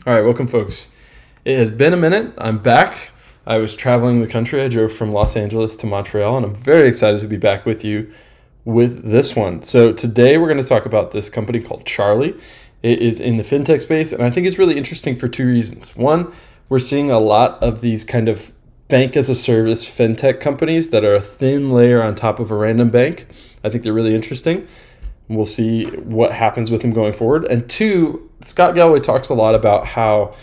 All right, welcome, folks. It has been a minute. I'm back. I was traveling the country. I drove from Los Angeles to Montreal, and I'm very excited to be back with you with this one. So today we're going to talk about this company called Charlie. It is in the fintech space, and I think it's really interesting for two reasons. One, we're seeing a lot of these kind of bank-as-a-service fintech companies that are a thin layer on top of a random bank. I think they're really interesting. We'll see what happens with them going forward. And two, Scott Galloway talks a lot about how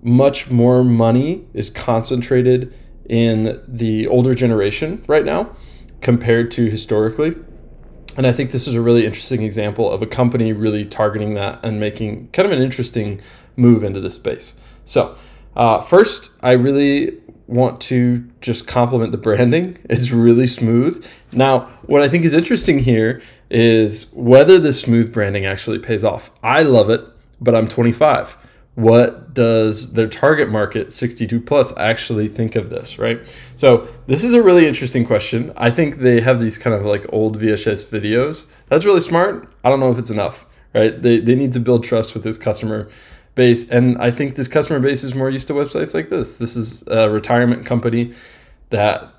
much more money is concentrated in the older generation right now compared to historically. And I think this is a really interesting example of a company really targeting that and making kind of an interesting move into this space. So first, I really want to just compliment the branding. It's really smooth. Now, what I think is interesting here is whether the smooth branding actually pays off. I love it, but I'm 25. What does their target market, 62 plus, actually think of this, right? So this is a really interesting question. I think they have these kind of like old VHS videos. That's really smart. I don't know if it's enough, right? They need to build trust with this customer base. And I think this customer base is more used to websites like this. This is a retirement company that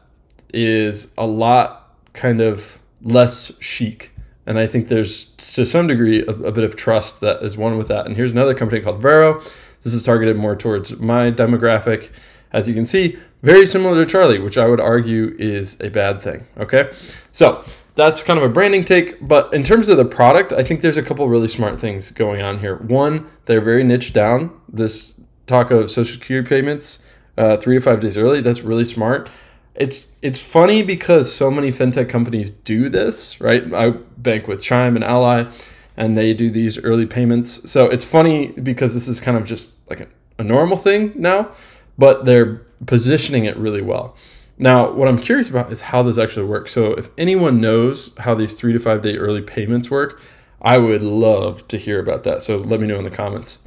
is a lot kind of less chic. And I think there's, to some degree, a bit of trust that is won with that. And here's another company called Vero. This is targeted more towards my demographic. As you can see, very similar to Charlie, which I would argue is a bad thing, okay? So that's kind of a branding take. But in terms of the product, I think there's a couple really smart things going on here. One, they're very niche down. This talk of Social Security payments 3 to 5 days early, that's really smart. It's funny because so many fintech companies do this, right? I bank with Chime and Ally, and they do these early payments. So it's funny because this is kind of just like a normal thing now, but they're positioning it really well. Now, what I'm curious about is how this actually works. So if anyone knows how these 3 to 5 day early payments work, I would love to hear about that. So let me know in the comments.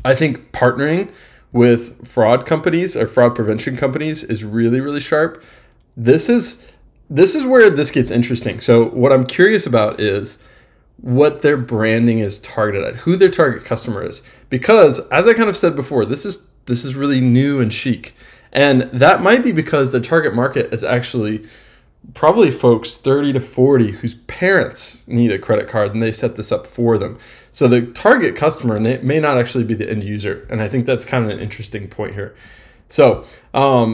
I think partnering with fraud companies or fraud prevention companies is really, really sharp. This is where this gets interesting. So what I'm curious about is what their branding is targeted at, who their target customer is. Because as I kind of said before, this is really new and chic. And that might be because the target market is actually probably folks 30 to 40 whose parents need a credit card and they set this up for them. So the target customer may not actually be the end user. And I think that's kind of an interesting point here. So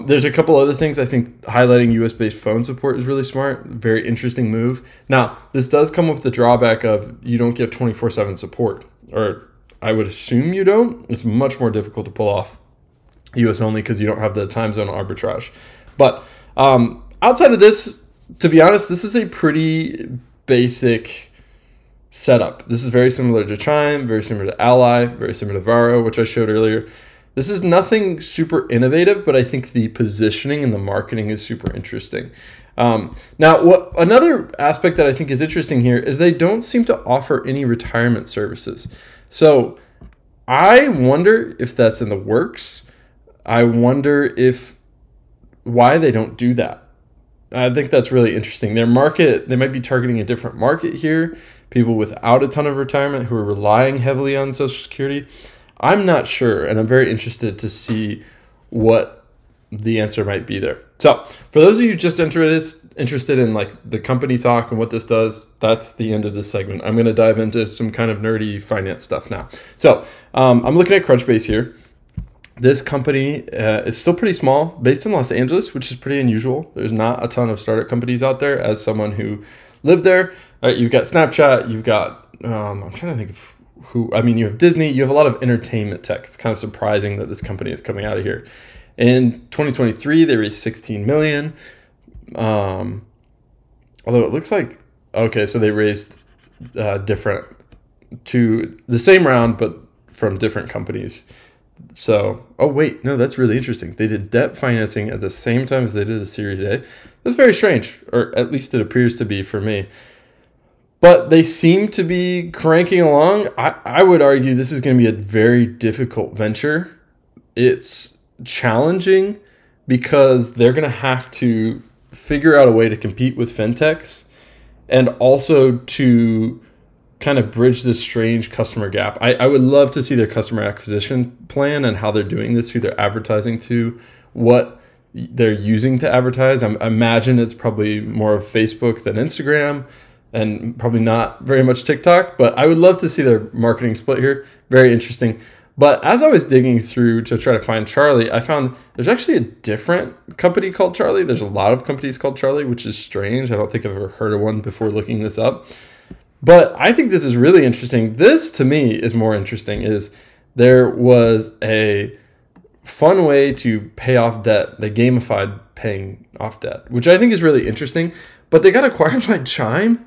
there's a couple other things. I think highlighting US-based phone support is really smart. Very interesting move. Now, this does come with the drawback of you don't get 24/7 support, or I would assume you don't. It's much more difficult to pull off US only because you don't have the time zone arbitrage. But outside of this, to be honest, this is a pretty basic setup. This is very similar to Chime, very similar to Ally, very similar to Varo, which I showed earlier. This is nothing super innovative, but I think the positioning and the marketing is super interesting. Now, another aspect that I think is interesting here is they don't seem to offer any retirement services. So I wonder if that's in the works. I wonder why they don't do that. I think that's really interesting. Their market, they might be targeting a different market here, people without a ton of retirement who are relying heavily on Social Security. I'm not sure, and I'm very interested to see what the answer might be there. So for those of you just interested in like the company talk and what this does, that's the end of this segment. I'm going to dive into some kind of nerdy finance stuff now. So I'm looking at Crunchbase here. This company is still pretty small, based in Los Angeles, which is pretty unusual. There's not a ton of startup companies out there. As someone who lived there, you've got Snapchat, you've got, I'm trying to think of you have Disney, you have a lot of entertainment tech. It's kind of surprising that this company is coming out of here. In 2023, they raised 16 million. Although it looks like, okay, so they raised the same round, but from different companies. So, oh wait, no, that's really interesting. They did debt financing at the same time as they did a Series A. That's very strange, or at least it appears to be for me. But they seem to be cranking along. I would argue this is going to be a very difficult venture. It's challenging because they're going to have to figure out a way to compete with fintechs and also to kind of bridge this strange customer gap. I would love to see their customer acquisition plan and how they're doing this through their advertising, to what they're using to advertise. I imagine it's probably more of Facebook than Instagram, and probably not very much TikTok, but I would love to see their marketing split here. Very interesting. But as I was digging through to try to find Charlie, I found there's actually a different company called Charlie. There's a lot of companies called Charlie, which is strange. I don't think I've ever heard of one before looking this up. But I think this is really interesting. This, to me, is more interesting. Is there was a fun way to pay off debt. They gamified paying off debt, which I think is really interesting. But they got acquired by Chime,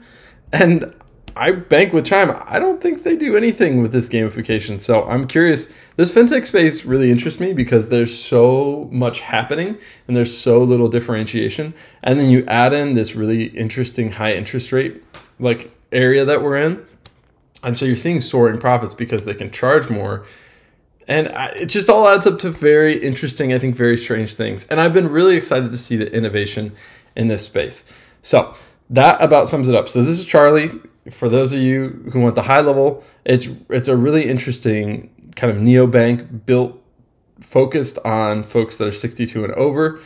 and I bank with Chime. I don't think they do anything with this gamification. So I'm curious. This fintech space really interests me because there's so much happening and there's so little differentiation. And then you add in this really interesting high interest rate like area that we're in. And so you're seeing soaring profits because they can charge more. And it just all adds up to very interesting, I think, very strange things. And I've been really excited to see the innovation in this space. So that about sums it up. So this is Charlie. For those of you who want the high level, it's a really interesting kind of neobank built, focused on folks that are 62 and over.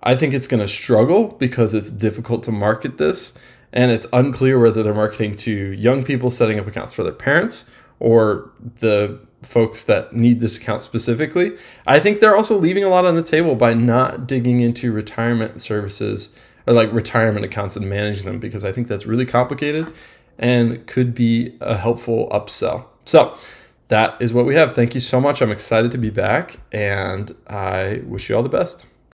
I think it's going to struggle because it's difficult to market this, and it's unclear whether they're marketing to young people setting up accounts for their parents or the folks that need this account specifically. I think they're also leaving a lot on the table by not digging into retirement services or like retirement accounts and managing them, because I think that's really complicated and could be a helpful upsell. So that is what we have. Thank you so much. I'm excited to be back, and I wish you all the best.